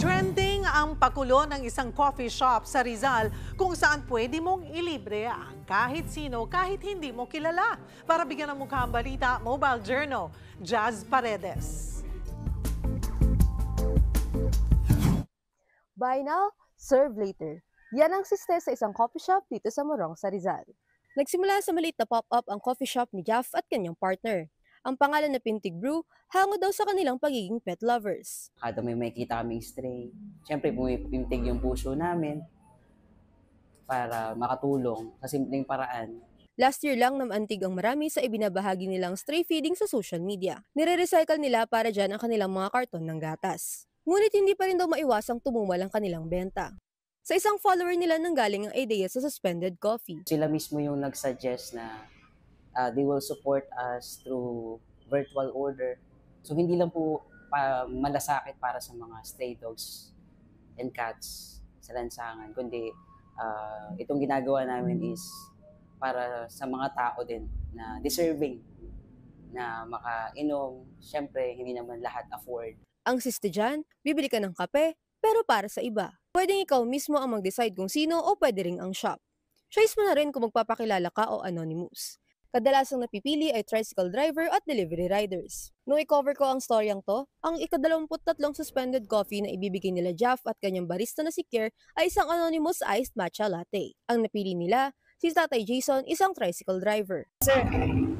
Trending ang pakulo ng isang coffee shop sa Rizal kung saan pwede mong ilibre ang kahit sino kahit hindi mo kilala. Para bigyan ng mukha ang balita, Mobile Journal, Jazz Paredes. Buy now, serve later. Yan ang siste sa isang coffee shop dito sa Morong sa Rizal. Nagsimula sa maliit na pop-up ang coffee shop ni Jaff at kanyang partner. Ang pangalan na Pintig Brew, hango daw sa kanilang pagiging pet lovers. Kada may makikita kaming stray, siyempre pumipintig yung puso namin para makatulong sa simpleng paraan. Last year lang namantig ang marami sa ibinabahagi nilang stray feeding sa social media. Nire-recycle nila para dyan ang kanilang mga karton ng gatas. Ngunit hindi pa rin daw maiwasang tumumal ang kanilang benta. Sa isang follower nila nanggaling ang idea sa suspended coffee. Sila mismo yung nag-suggest na they will support us through virtual order. So hindi lang po malasakit para sa mga stray dogs and cats sa lansangan, kundi itong ginagawa namin is para sa mga tao din na deserving na makainom. Siyempre, hindi naman lahat afford. Ang siste dyan, bibili ka ng kape, pero para sa iba. Pwedeng ikaw mismo ang mag-decide kung sino o pwede ring ang shop. Choice mo na rin kung magpapakilala ka o anonymous. Kadalasang napipili ay tricycle driver at delivery riders. Nung i-cover ko ang storyang to, ang ika-23 suspended coffee na ibibigay nila Jaff at kanyang barista na si Kier ay isang anonymous iced matcha latte. Ang napili nila, si Tatay Jason, isang tricycle driver. Sir,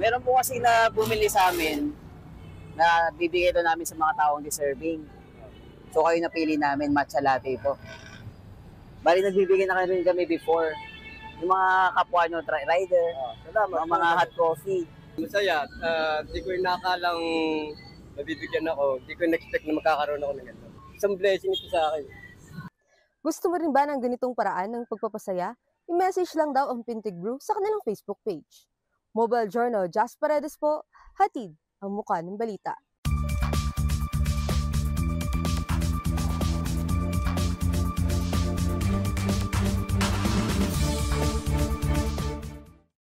meron po kasi na bumili sa amin na bibigay ito namin sa mga taong deserving. So kayo napili namin, matcha latte po. Bali nagbibigay na rin kami before. Yung mga kapwa nyo, rider, mga hot coffee. Masaya, di ko inakalang nabibigyan ako, di ko in-expect na magkakaroon ako ng ganito. Isang blessing ito sa akin. Gusto mo rin ba ng ganitong paraan ng pagpapasaya? I-message lang daw ang Pintig Brew sa kanilang Facebook page. Mobile Journal, Jazz Paredes po, hatid ang mukha ng balita.